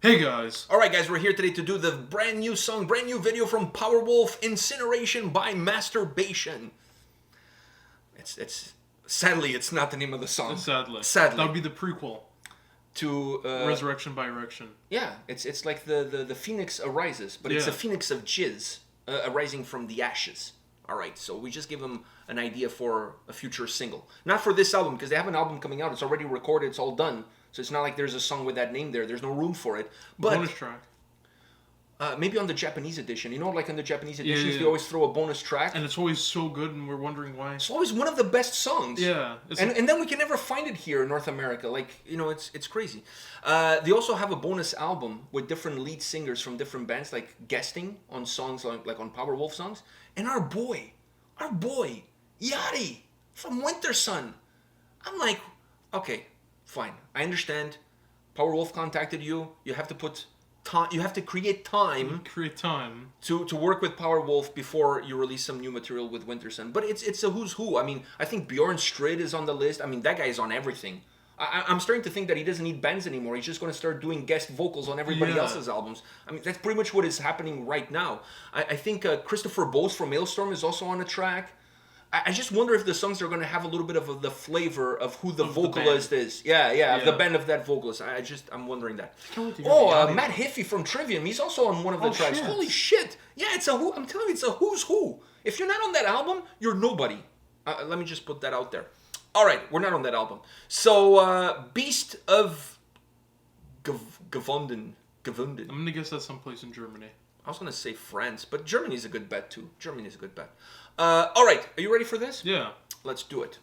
Hey guys! Alright guys, we're here today to do the brand new song, brand new video from Powerwolf, Incineration by Masturbation. Sadly, it's not the name of the song. Sadly. Sadly. That would be the prequel. To... Resurrection by Erection. Yeah, it's like the phoenix arises, but it's the phoenix of jizz arising from the ashes. Alright, so we just give them an idea for a future single. Not for this album, because they have an album coming out, it's already recorded, it's all done. So it's not like there's a song with that name there. There's no room for it. But bonus track. Maybe on the Japanese edition. You know, like on the Japanese editions, they always throw a bonus track. And it's always so good, and we're wondering why. It's always one of the best songs. Yeah. And then we can never find it here in North America. Like, you know, it's crazy. They also have a bonus album with different lead singers from different bands, like guesting on songs, like on Powerwolf songs. And our boy, Yachty from Winter Sun. I'm like, okay, fine. I understand. Powerwolf contacted you. You have to put time. You have to create time. To work with Powerwolf before you release some new material with Winter Sun. But it's a who's who. I mean, I think Bjorn Strid is on the list. I mean, that guy is on everything. I'm starting to think that he doesn't need bands anymore. He's just going to start doing guest vocals on everybody else's albums. I mean, that's pretty much what is happening right now. I think Christopher Bose from Maelstrom is also on a track. I just wonder if the songs are going to have a little bit of the flavor of who the vocalist is. Yeah, the band of that vocalist. I'm wondering that. Matt Hiffy from Trivium. He's also on one of the tracks. Shit. Holy shit. Yeah, I'm telling you, it's a who's who. If you're not on that album, you're nobody. Let me just put that out there. All right, we're not on that album. So, Beast of Gévaudan. I'm going to guess that's someplace in Germany. I was going to say France, but Germany's a good bet, too. Germany's a good bet. All right, are you ready for this? Yeah. Let's do it.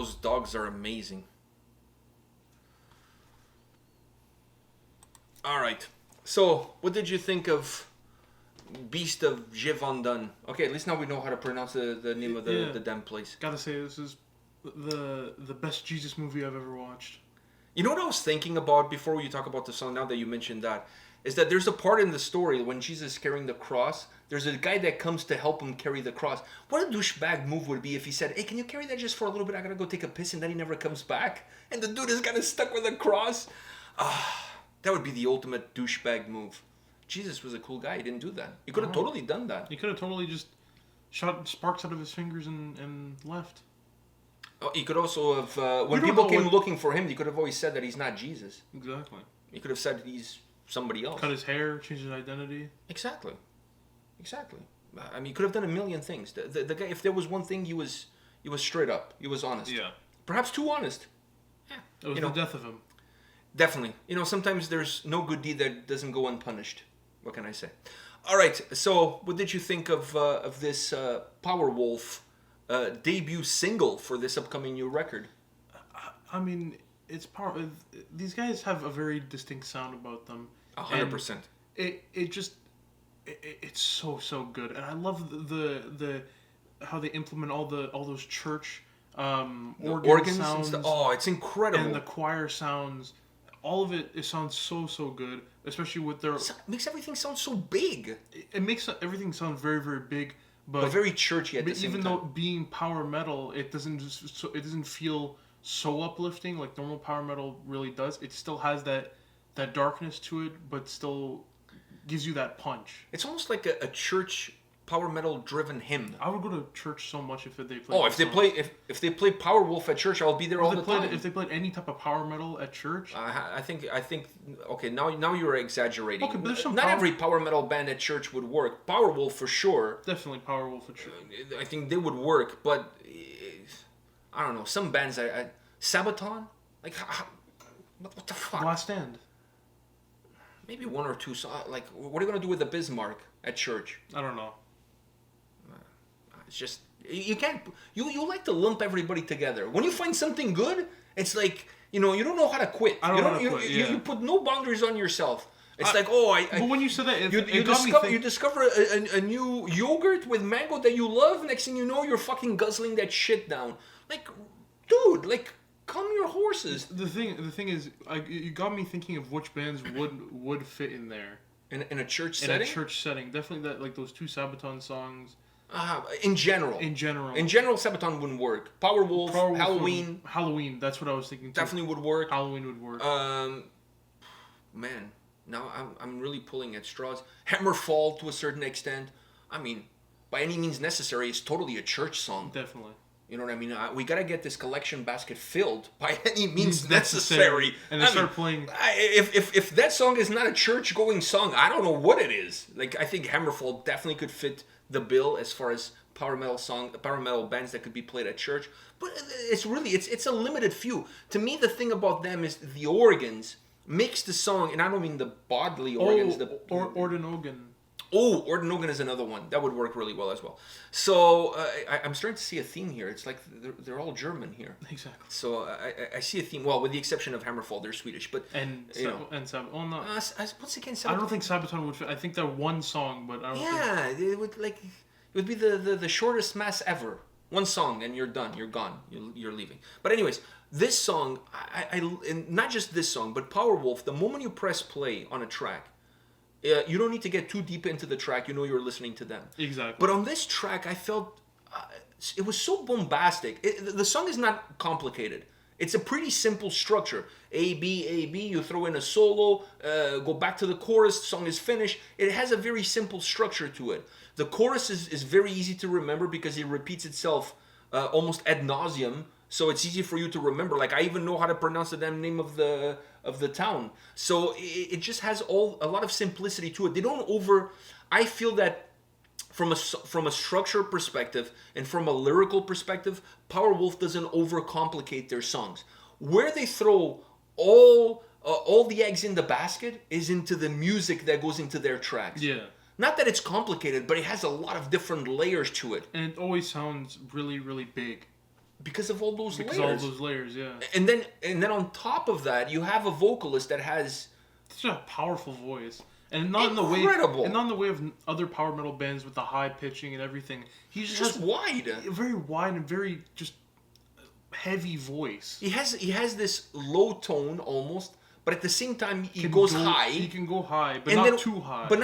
those dogs are amazing. All right. So, what did you think of Beast of Gévaudan? Okay, at least now we know how to pronounce the name of the damn place. Gotta say, this is the best Jesus movie I've ever watched. You know what I was thinking about before you talk about the song, now that you mentioned that, is that there's a part in the story when Jesus is carrying the cross, there's a guy that comes to help him carry the cross. What a douchebag move would be if he said, hey, can you carry that just for a little bit? I gotta go take a piss, and then he never comes back. And the dude is kind of stuck with the cross. That would be the ultimate douchebag move. Jesus was a cool guy. He didn't do that. He could have totally done that. He could have totally just shot sparks out of his fingers and left. Oh, he could also have, when people came looking for him, he could have always said that he's not Jesus. Exactly. He could have said he's somebody else. Cut his hair, change his identity. Exactly. I mean, he could have done a million things. The guy, if there was one thing, he was straight up. He was honest. Yeah. Perhaps too honest. Yeah. It was the death of him. Definitely. Sometimes there's no good deed that doesn't go unpunished. What can I say? All right. So, what did you think of this Powerwolf debut single for this upcoming new record? I mean, it's these guys have a very distinct sound about them. 100%. It's so good, and I love the how they implement all those church organs sounds. It's incredible. And the choir sounds. All of it sounds so good, especially with their. It makes everything sound so big. It makes everything sound very big, but very churchy at the same time. Even though being power metal, it doesn't feel so uplifting like normal power metal really does. It still has that darkness to it, but still gives you that punch. It's almost like a church power metal driven hymn. I would go to church so much if they play. Oh, if they play Powerwolf at church, I'll be there all the time. If they played any type of power metal at church, I think. Okay, now you're exaggerating. Okay, but there's some not every power metal band at church would work. Powerwolf for sure. Definitely Powerwolf at church. I think they would work, but I don't know. Some bands, Sabaton, like what the fuck? Last Stand. Maybe one or two songs. Like, what are you gonna do with the Bismarck at church? I don't know. It's just you can't. You like to lump everybody together. When you find something good, it's like you don't know how to quit. I don't know how to quit. You put no boundaries on yourself. It's but when you said that, you discover a new yogurt with mango that you love. Next thing you know, you're fucking guzzling that shit down. Like, dude, like, calm your horses. The thing is, you got me thinking of which bands would fit in there. In a church setting? In a church setting. Definitely that, like, those two Sabaton songs. In general, Sabaton wouldn't work. Powerwolf, Halloween. That's what I was thinking too. Definitely would work. Halloween would work. Man, now I'm really pulling at straws. Hammerfall to a certain extent. I mean, by any means necessary, it's totally a church song. Definitely. You know what I mean? We gotta get this collection basket filled by any means necessary. And they start playing. If that song is not a church-going song, I don't know what it is. Like, I think Hammerfall definitely could fit the bill as far as power metal bands that could be played at church. But it's a limited few. To me, the thing about them is the organs makes the song, and I don't mean the bodily organs. Ordenogan. Oh, Ordenogan is another one. That would work really well as well. So I'm starting to see a theme here. It's like they're all German here. Exactly. So I see a theme. Well, with the exception of Hammerfall, they're Swedish. But Sabaton. Oh no. Once again, Sabaton. I don't think Sabaton would fit. I think they're one song, but I don't. Yeah, it would be the shortest mass ever. One song and you're done. You're gone. You're leaving. But anyways, this song, and not just this song, but Powerwolf. The moment you press play on a track. You don't need to get too deep into the track. You know you're listening to them. Exactly. But on this track, I felt it was so bombastic. The song is not complicated. It's a pretty simple structure. A, B, A, B. You throw in a solo, go back to the chorus. The song is finished. It has a very simple structure to it. The chorus is very easy to remember because it repeats itself almost ad nauseum. So it's easy for you to remember. Like, I even know how to pronounce the damn name of the town. So it just has a lot of simplicity to it. They don't I feel that from a structure perspective and from a lyrical perspective, Powerwolf doesn't overcomplicate their songs. Where they throw all the eggs in the basket is into the music that goes into their tracks. Yeah. Not that it's complicated, but it has a lot of different layers to it. And it always sounds really, really big. because of all those layers. Because all those layers, yeah. And then on top of that, you have a vocalist that has such a powerful voice. And not incredible. in the way of other power metal bands with the high pitching and everything. He just has wide. A very wide and very just heavy voice. He has this low tone almost, but at the same time he goes high. He can go high, but not too high. But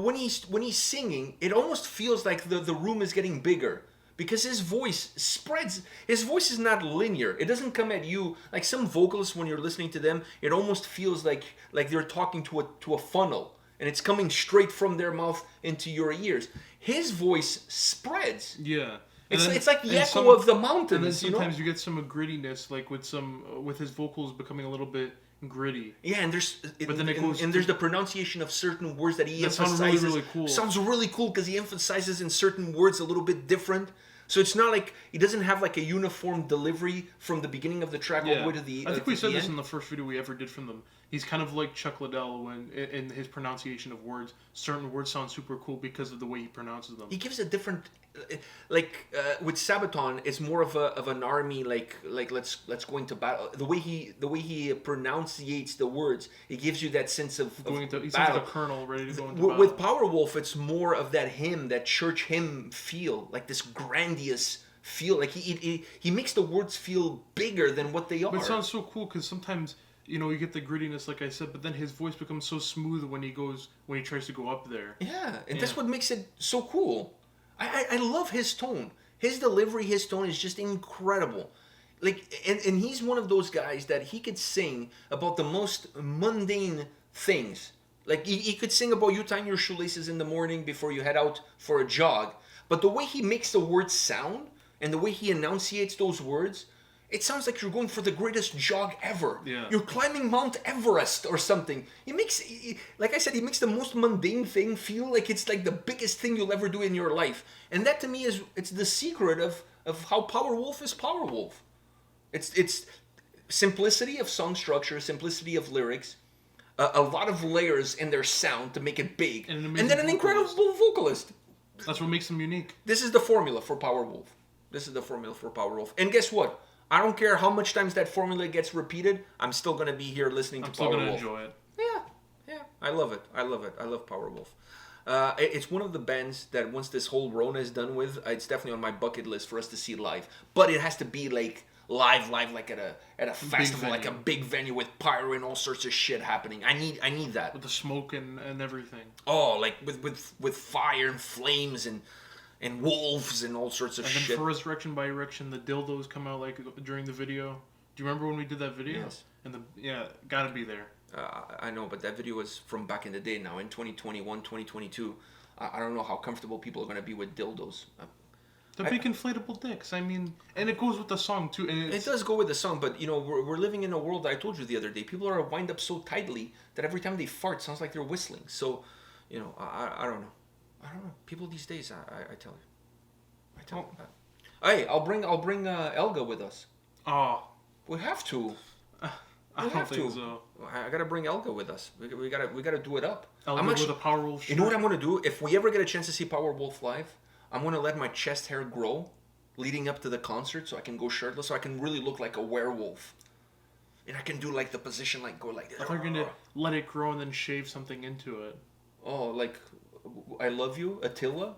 when he's singing, it almost feels like the room is getting bigger. Because his voice spreads. His voice is not linear. It doesn't come at you like some vocalists when you're listening to them. It almost feels like they're talking to a funnel, and it's coming straight from their mouth into your ears. His voice spreads. Yeah, it's like the echo of the mountains. And then sometimes you get some grittiness, like with his vocals becoming a little bit gritty. Yeah, and there's the pronunciation of certain words that he emphasizes. Sounds really cool. Sounds really cool because he emphasizes in certain words a little bit different. So it's not like he doesn't have like a uniform delivery from the beginning of the track all the way to the end. I think we said this in the first video we ever did from them. He's kind of like Chuck Liddell when in his pronunciation of words. Certain words sound super cool because of the way he pronounces them. He gives a different, with Sabaton, it's more of an army like let's go into battle. The way he pronunciates the words, it gives you that sense of he's battle. like a colonel ready to go into battle. With Powerwolf, it's more of that hymn, that church hymn feel, like this grandiose feel. Like he makes the words feel bigger than what they are. But it sounds so cool because sometimes you get the grittiness, like I said, but then his voice becomes so smooth when he tries to go up there. Yeah, and that's what makes it so cool. I love his tone. His delivery, his tone is just incredible. Like, and he's one of those guys that he could sing about the most mundane things. Like, he could sing about you tying your shoelaces in the morning before you head out for a jog. But the way he makes the words sound and the way he enunciates those words, it sounds like you're going for the greatest jog ever. Yeah. You're climbing Mount Everest or something. Like I said, he makes the most mundane thing feel like it's like the biggest thing you'll ever do in your life. And that to me it's the secret of how Powerwolf is Powerwolf. It's simplicity of song structure, simplicity of lyrics, a lot of layers in their sound to make it big, and then an incredible vocalist. That's what makes him unique. This is the formula for Powerwolf. And guess what? I don't care how much times that formula gets repeated. I'm still going to be here listening to Powerwolf. I'm still going to enjoy it. Yeah. I love it. I love Powerwolf. It's one of the bands that once this whole Rona is done with, it's definitely on my bucket list for us to see live. But it has to be like live like at a festival, like a big venue with pyro and all sorts of shit happening. I need that. With the smoke and everything. Oh, like with fire and flames and wolves and all sorts of shit. And then for Resurrection by Erection, the dildos come out like during the video. Do you remember when we did that video? Yes. And gotta be there. I know, but that video was from back in the day. Now in 2021, 2022, I don't know how comfortable people are going to be with dildos. The big inflatable dicks. I mean, and it goes with the song too. And it does go with the song, but we're living in a world that I told you the other day. People are wind up so tightly that every time they fart, it sounds like they're whistling. So, I don't know. People these days, I tell you. Hey, I'll bring Elga with us. Oh, we have to. I don't think so. I gotta bring Elga with us. We gotta do it up. Elga with a Powerwolf shirt. You know what I'm gonna do? If we ever get a chance to see Powerwolf live, I'm gonna let my chest hair grow, leading up to the concert, so I can go shirtless, so I can really look like a werewolf. And I can do like the position, like go like this. I thought you were gonna let it grow and then shave something into it. Oh, like I love you, Attila.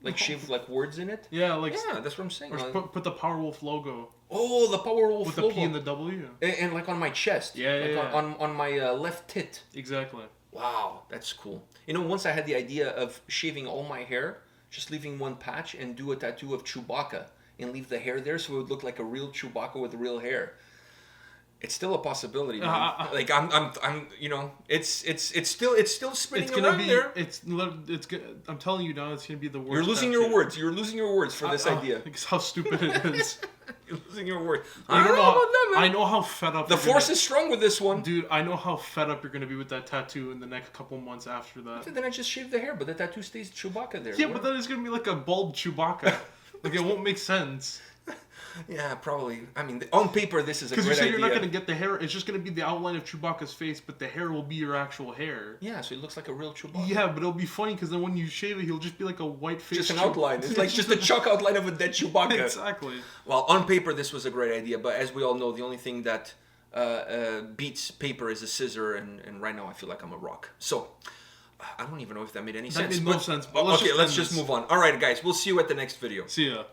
Like shave like words in it. Yeah, that's what I'm saying. Or put the Powerwolf logo. Oh, the Powerwolf with logo. With the P and the W. And like on my chest. Yeah. On my left tit. Exactly. Wow, that's cool. Once I had the idea of shaving all my hair, just leaving one patch and do a tattoo of Chewbacca and leave the hair there so it would look like a real Chewbacca with real hair. It's still a possibility, man. Like I'm it's still spinning around there. I'm telling you now, it's gonna be the worst. You're losing your words. You're losing your words for this idea. Because how stupid it is. You're losing your words. I know how fed up. The force is strong with this one, dude. I know how fed up you're gonna be with that tattoo in the next couple months after that. Then I just shave the hair, but the tattoo stays Chewbacca there. Yeah, but then it's gonna be like a bald Chewbacca. Like it won't make sense. Yeah, probably. I mean, on paper, this is a great idea. Because you said you're not going to get the hair. It's just going to be the outline of Chewbacca's face, but the hair will be your actual hair. Yeah, so it looks like a real Chewbacca. Yeah, but it'll be funny because then when you shave it, he'll just be like a white face. Just an outline. It's like just a chalk outline of a dead Chewbacca. Exactly. Well, on paper, this was a great idea, but as we all know, the only thing that beats paper is a scissor, and right now I feel like I'm a rock. So, I don't even know if that made any sense. That made no sense. But let's just move on. All right, guys, we'll see you at the next video. See ya.